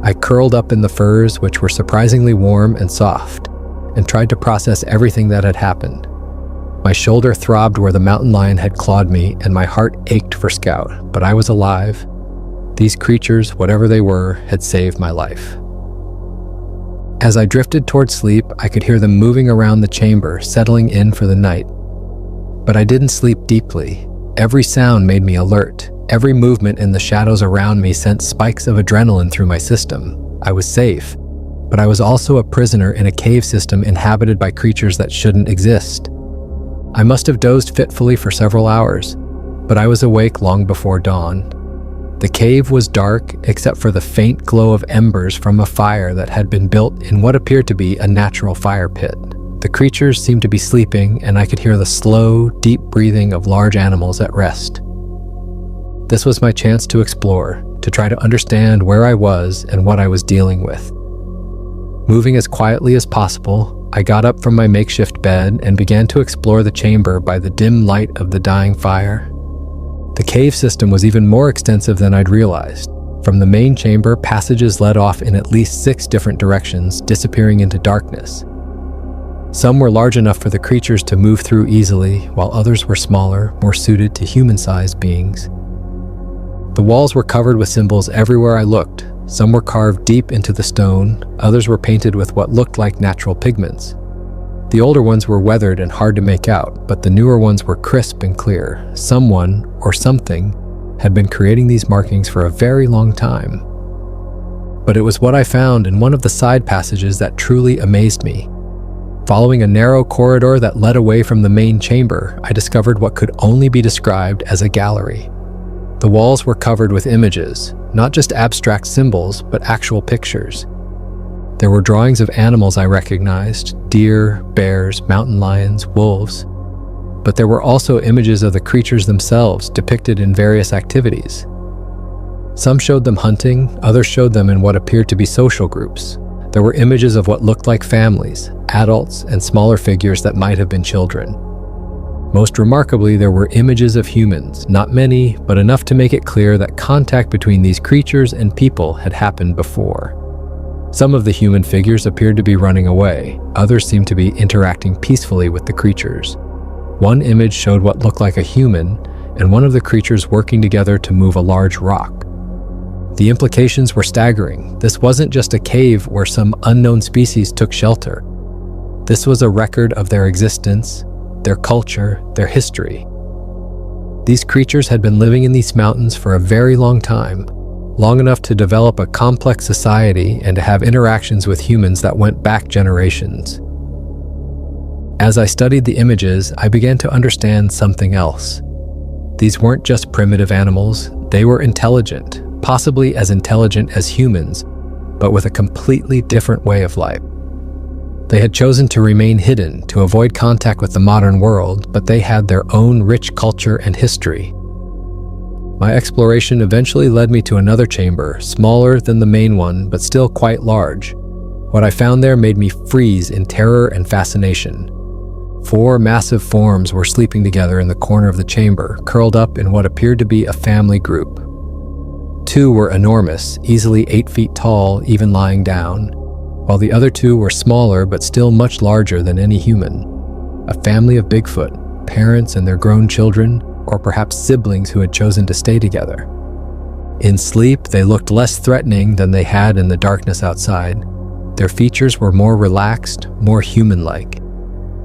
I curled up in the furs, which were surprisingly warm and soft, and tried to process everything that had happened. My shoulder throbbed where the mountain lion had clawed me, and my heart ached for Scout, but I was alive. These creatures, whatever they were, had saved my life. As I drifted toward sleep, I could hear them moving around the chamber, settling in for the night. But I didn't sleep deeply. Every sound made me alert. Every movement in the shadows around me sent spikes of adrenaline through my system. I was safe, but I was also a prisoner in a cave system inhabited by creatures that shouldn't exist. I must have dozed fitfully for several hours, but I was awake long before dawn. The cave was dark except for the faint glow of embers from a fire that had been built in what appeared to be a natural fire pit. The creatures seemed to be sleeping, and I could hear the slow, deep breathing of large animals at rest. This was my chance to explore, to try to understand where I was and what I was dealing with. Moving as quietly as possible, I got up from my makeshift bed and began to explore the chamber by the dim light of the dying fire. The cave system was even more extensive than I'd realized. From the main chamber, passages led off in at least 6 different directions, disappearing into darkness. Some were large enough for the creatures to move through easily, while others were smaller, more suited to human-sized beings. The walls were covered with symbols everywhere I looked. Some were carved deep into the stone, others were painted with what looked like natural pigments. The older ones were weathered and hard to make out, but the newer ones were crisp and clear. Someone, or something, had been creating these markings for a very long time. But it was what I found in one of the side passages that truly amazed me. Following a narrow corridor that led away from the main chamber, I discovered what could only be described as a gallery. The walls were covered with images, not just abstract symbols, but actual pictures. There were drawings of animals I recognized: deer, bears, mountain lions, wolves. But there were also images of the creatures themselves depicted in various activities. Some showed them hunting, others showed them in what appeared to be social groups. There were images of what looked like families, adults, and smaller figures that might have been children. Most remarkably, there were images of humans, not many, but enough to make it clear that contact between these creatures and people had happened before. Some of the human figures appeared to be running away, others seemed to be interacting peacefully with the creatures. One image showed what looked like a human, and one of the creatures working together to move a large rock. The implications were staggering. This wasn't just a cave where some unknown species took shelter. This was a record of their existence, their culture, their history. These creatures had been living in these mountains for a very long time, long enough to develop a complex society and to have interactions with humans that went back generations. As I studied the images, I began to understand something else. These weren't just primitive animals, they were intelligent, possibly as intelligent as humans, but with a completely different way of life. They had chosen to remain hidden, to avoid contact with the modern world, but they had their own rich culture and history. My exploration eventually led me to another chamber, smaller than the main one, but still quite large. What I found there made me freeze in terror and fascination. 4 massive forms were sleeping together in the corner of the chamber, curled up in what appeared to be a family group. 2 were enormous, easily 8 feet tall, even lying down, while the other 2 were smaller but still much larger than any human. A family of Bigfoot, parents and their grown children, or perhaps siblings who had chosen to stay together. In sleep, they looked less threatening than they had in the darkness outside. Their features were more relaxed, more human-like.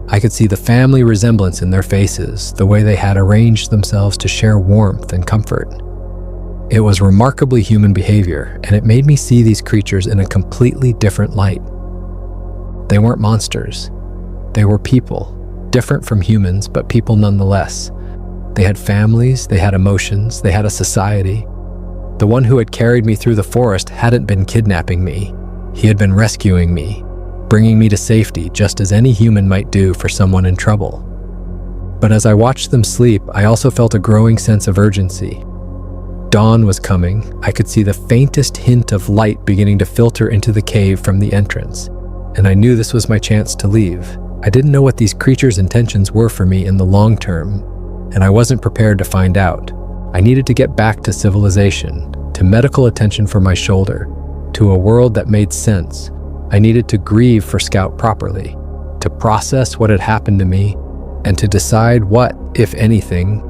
I could see the family resemblance in their faces, the way they had arranged themselves to share warmth and comfort. It was remarkably human behavior, and it made me see these creatures in a completely different light. They weren't monsters. They were people, different from humans, but people nonetheless. They had families, they had emotions, they had a society. The one who had carried me through the forest hadn't been kidnapping me. He had been rescuing me, bringing me to safety just as any human might do for someone in trouble. But as I watched them sleep, I also felt a growing sense of urgency. Dawn was coming. I could see the faintest hint of light beginning to filter into the cave from the entrance, and I knew this was my chance to leave. I didn't know what these creatures' intentions were for me in the long term, and I wasn't prepared to find out. I needed to get back to civilization, to medical attention for my shoulder, to a world that made sense. I needed to grieve for Scout properly, to process what had happened to me, and to decide what, if anything,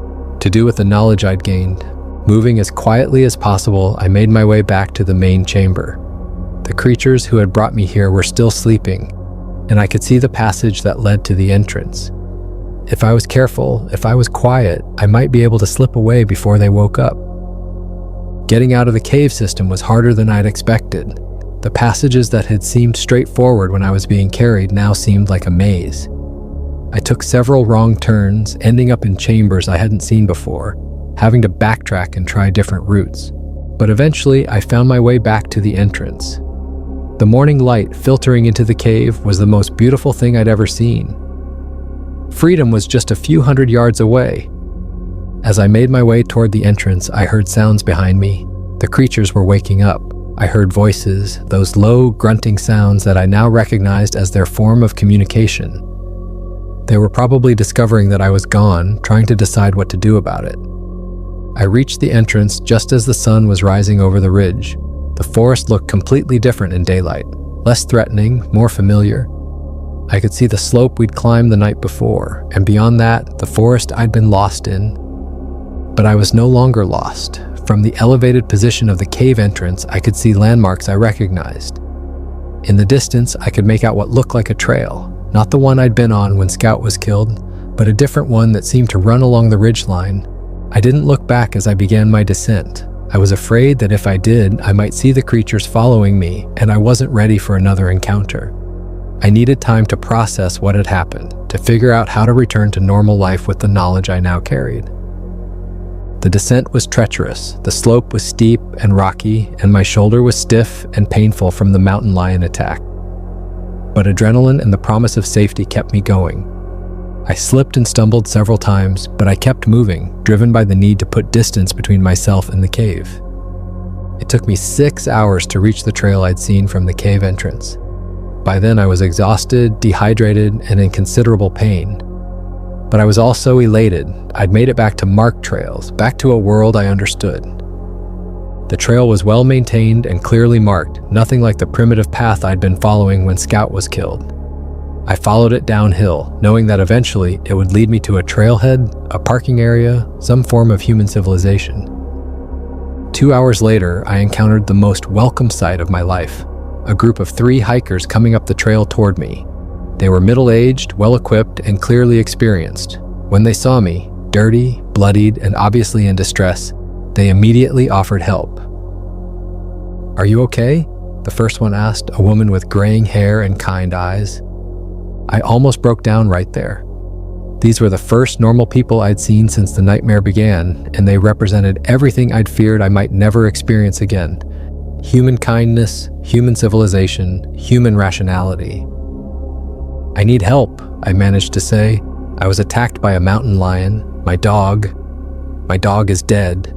to do with the knowledge I'd gained. Moving as quietly as possible, I made my way back to the main chamber. The creatures who had brought me here were still sleeping, and I could see the passage that led to the entrance. If I was careful, if I was quiet, I might be able to slip away before they woke up. Getting out of the cave system was harder than I'd expected. The passages that had seemed straightforward when I was being carried now seemed like a maze. I took several wrong turns, ending up in chambers I hadn't seen before, having to backtrack and try different routes. But eventually, I found my way back to the entrance. The morning light filtering into the cave was the most beautiful thing I'd ever seen. Freedom was just a few hundred yards away. As I made my way toward the entrance, I heard sounds behind me. The creatures were waking up. I heard voices, those low, grunting sounds that I now recognized as their form of communication. They were probably discovering that I was gone, trying to decide what to do about it. I reached the entrance just as the sun was rising over the ridge. The forest looked completely different in daylight, less threatening, more familiar. I could see the slope we'd climbed the night before, and beyond that, the forest I'd been lost in. But I was no longer lost. From the elevated position of the cave entrance, I could see landmarks I recognized. In the distance, I could make out what looked like a trail, not the one I'd been on when Scout was killed, but a different one that seemed to run along the ridgeline. I didn't look back as I began my descent. I was afraid that if I did, I might see the creatures following me, and I wasn't ready for another encounter. I needed time to process what had happened, to figure out how to return to normal life with the knowledge I now carried. The descent was treacherous, the slope was steep and rocky, and my shoulder was stiff and painful from the mountain lion attack. But adrenaline and the promise of safety kept me going. I slipped and stumbled several times, but I kept moving, driven by the need to put distance between myself and the cave. It took me 6 hours to reach the trail I'd seen from the cave entrance. By then I was exhausted, dehydrated, and in considerable pain. But I was also elated. I'd made it back to marked trails, back to a world I understood. The trail was well maintained and clearly marked, nothing like the primitive path I'd been following when Scout was killed. I followed it downhill, knowing that eventually it would lead me to a trailhead, a parking area, some form of human civilization. 2 hours later, I encountered the most welcome sight of my life, a group of 3 hikers coming up the trail toward me. They were middle-aged, well-equipped, and clearly experienced. When they saw me, dirty, bloodied, and obviously in distress, they immediately offered help. "Are you okay?" the first one asked, a woman with graying hair and kind eyes. I almost broke down right there. These were the first normal people I'd seen since the nightmare began, and they represented everything I'd feared I might never experience again. Human kindness, human civilization, human rationality. "I need help," I managed to say. "I was attacked by a mountain lion. My dog is dead."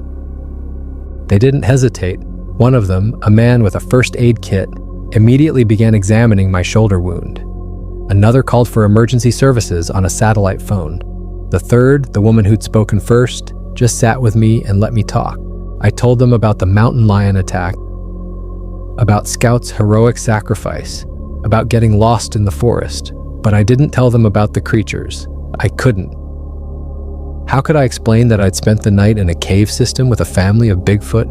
They didn't hesitate. One of them, a man with a first aid kit, immediately began examining my shoulder wound. Another called for emergency services on a satellite phone. The third, the woman who'd spoken first, just sat with me and let me talk. I told them about the mountain lion attack, about Scout's heroic sacrifice, about getting lost in the forest, but I didn't tell them about the creatures. I couldn't. How could I explain that I'd spent the night in a cave system with a family of Bigfoot?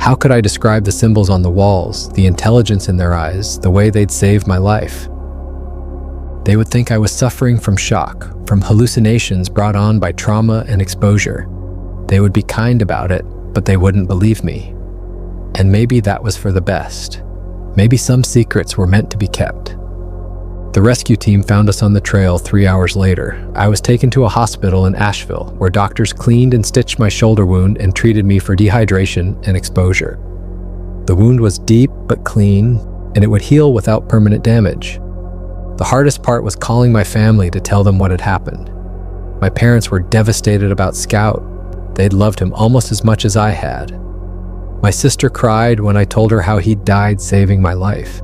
How could I describe the symbols on the walls, the intelligence in their eyes, the way they'd saved my life? They would think I was suffering from shock, from hallucinations brought on by trauma and exposure. They would be kind about it, but they wouldn't believe me. And maybe that was for the best. Maybe some secrets were meant to be kept. The rescue team found us on the trail 3 hours later. I was taken to a hospital in Asheville, where doctors cleaned and stitched my shoulder wound and treated me for dehydration and exposure. The wound was deep but clean, and it would heal without permanent damage. The hardest part was calling my family to tell them what had happened. My parents were devastated about Scout. They'd loved him almost as much as I had. My sister cried when I told her how he'd died saving my life.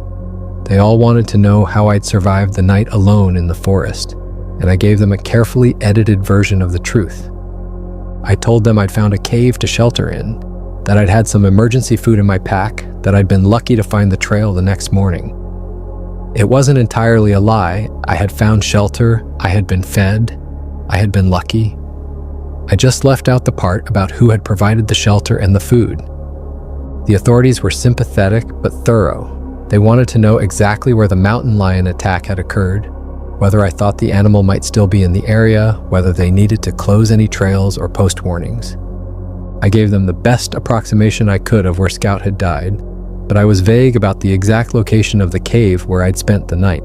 They all wanted to know how I'd survived the night alone in the forest, and I gave them a carefully edited version of the truth. I told them I'd found a cave to shelter in, that I'd had some emergency food in my pack, that I'd been lucky to find the trail the next morning. It wasn't entirely a lie. I had found shelter, I had been fed, I had been lucky. I just left out the part about who had provided the shelter and the food. The authorities were sympathetic but thorough. They wanted to know exactly where the mountain lion attack had occurred, whether I thought the animal might still be in the area, whether they needed to close any trails or post warnings. I gave them the best approximation I could of where Scout had died, but I was vague about the exact location of the cave where I'd spent the night.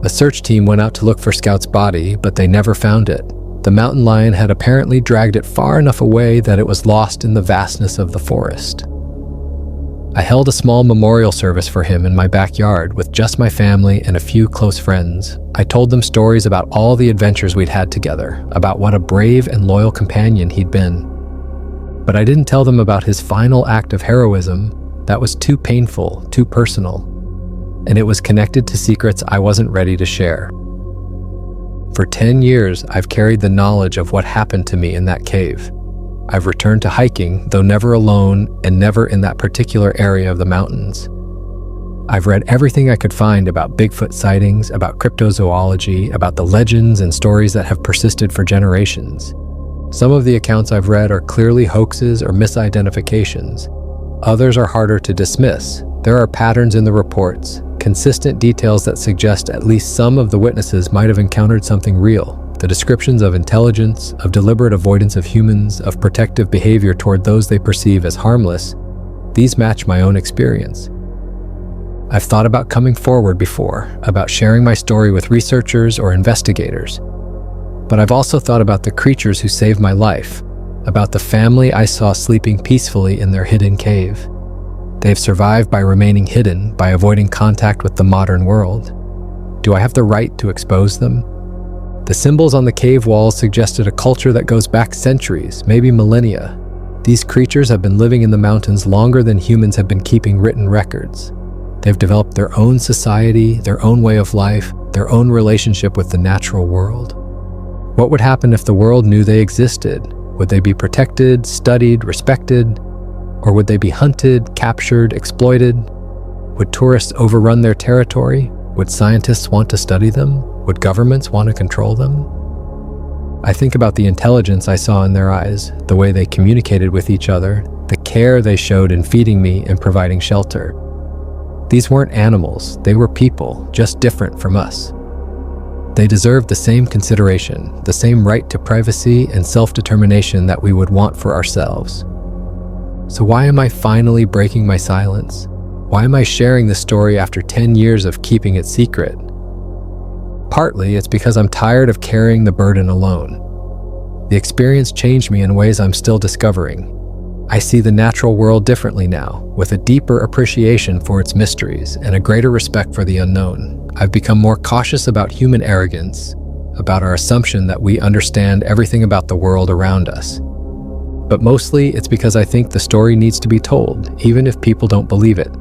A search team went out to look for Scout's body, but they never found it. The mountain lion had apparently dragged it far enough away that it was lost in the vastness of the forest. I held a small memorial service for him in my backyard with just my family and a few close friends. I told them stories about all the adventures we'd had together, about what a brave and loyal companion he'd been. But I didn't tell them about his final act of heroism. That was too painful, too personal, and it was connected to secrets I wasn't ready to share. For 10 years, I've carried the knowledge of what happened to me in that cave. I've returned to hiking, though never alone and never in that particular area of the mountains. I've read everything I could find about Bigfoot sightings, about cryptozoology, about the legends and stories that have persisted for generations. Some of the accounts I've read are clearly hoaxes or misidentifications. Others are harder to dismiss. There are patterns in the reports, consistent details that suggest at least some of the witnesses might have encountered something real. The descriptions of intelligence, of deliberate avoidance of humans, of protective behavior toward those they perceive as harmless, these match my own experience. I've thought about coming forward before, about sharing my story with researchers or investigators. But I've also thought about the creatures who saved my life, about the family I saw sleeping peacefully in their hidden cave. They've survived by remaining hidden, by avoiding contact with the modern world. Do I have the right to expose them? The symbols on the cave walls suggested a culture that goes back centuries, maybe millennia. These creatures have been living in the mountains longer than humans have been keeping written records. They've developed their own society, their own way of life, their own relationship with the natural world. What would happen if the world knew they existed? Would they be protected, studied, respected? Or would they be hunted, captured, exploited? Would tourists overrun their territory? Would scientists want to study them? Would governments want to control them? I think about the intelligence I saw in their eyes, the way they communicated with each other, the care they showed in feeding me and providing shelter. These weren't animals, they were people, just different from us. They deserved the same consideration, the same right to privacy and self-determination that we would want for ourselves. So why am I finally breaking my silence? Why am I sharing this story after 10 years of keeping it secret? Partly, it's because I'm tired of carrying the burden alone. The experience changed me in ways I'm still discovering. I see the natural world differently now, with a deeper appreciation for its mysteries and a greater respect for the unknown. I've become more cautious about human arrogance, about our assumption that we understand everything about the world around us. But mostly, it's because I think the story needs to be told, even if people don't believe it.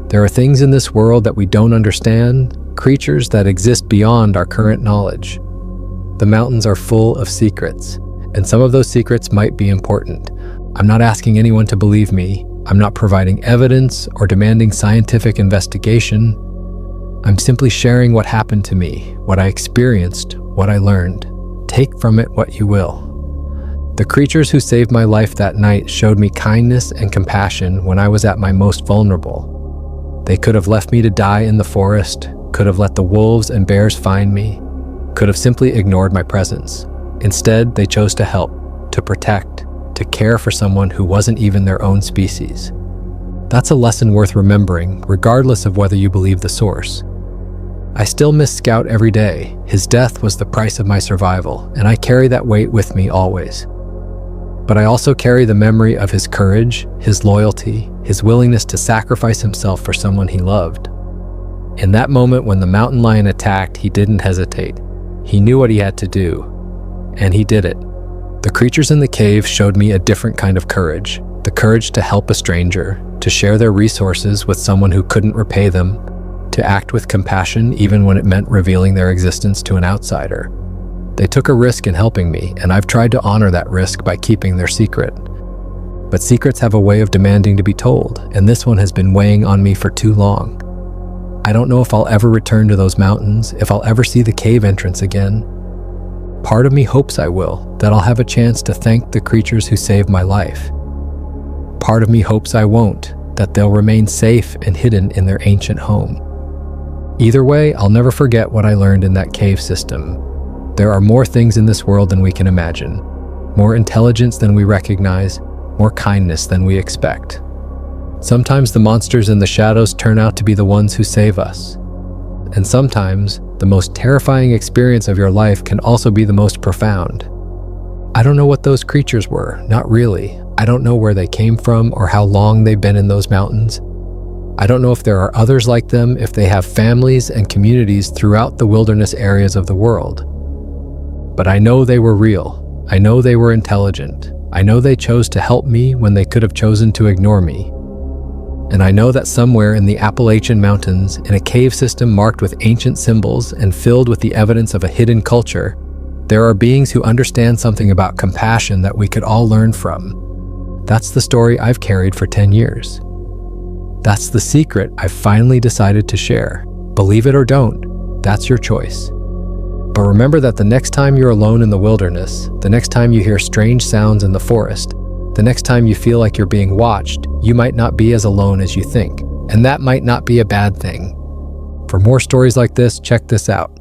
There are things in this world that we don't understand, creatures that exist beyond our current knowledge. The mountains are full of secrets, and some of those secrets might be important. I'm not asking anyone to believe me. I'm not providing evidence or demanding scientific investigation. I'm simply sharing what happened to me, what I experienced, what I learned. Take from it what you will. The creatures who saved my life that night showed me kindness and compassion when I was at my most vulnerable. They could have left me to die in the forest, could have let the wolves and bears find me, could have simply ignored my presence. Instead, they chose to help, to protect, to care for someone who wasn't even their own species. That's a lesson worth remembering, regardless of whether you believe the source. I still miss Scout every day. His death was the price of my survival, and I carry that weight with me always. But I also carry the memory of his courage, his loyalty, his willingness to sacrifice himself for someone he loved. In that moment when the mountain lion attacked, he didn't hesitate. He knew what he had to do, and he did it. The creatures in the cave showed me a different kind of courage, the courage to help a stranger, to share their resources with someone who couldn't repay them, to act with compassion even when it meant revealing their existence to an outsider. They took a risk in helping me, and I've tried to honor that risk by keeping their secret. But secrets have a way of demanding to be told, and this one has been weighing on me for too long. I don't know if I'll ever return to those mountains, if I'll ever see the cave entrance again. Part of me hopes I will, that I'll have a chance to thank the creatures who saved my life. Part of me hopes I won't, that they'll remain safe and hidden in their ancient home. Either way, I'll never forget what I learned in that cave system. There are more things in this world than we can imagine, more intelligence than we recognize, more kindness than we expect. Sometimes the monsters in the shadows turn out to be the ones who save us. And sometimes, the most terrifying experience of your life can also be the most profound. I don't know what those creatures were, not really. I don't know where they came from or how long they've been in those mountains. I don't know if there are others like them, if they have families and communities throughout the wilderness areas of the world. But I know they were real. I know they were intelligent. I know they chose to help me when they could have chosen to ignore me. And I know that somewhere in the Appalachian Mountains, in a cave system marked with ancient symbols and filled with the evidence of a hidden culture, there are beings who understand something about compassion that we could all learn from. That's the story I've carried for 10 years. That's the secret I've finally decided to share. Believe it or don't, that's your choice. But remember that the next time you're alone in the wilderness, the next time you hear strange sounds in the forest, the next time you feel like you're being watched, you might not be as alone as you think, and that might not be a bad thing. For more stories like this, check this out.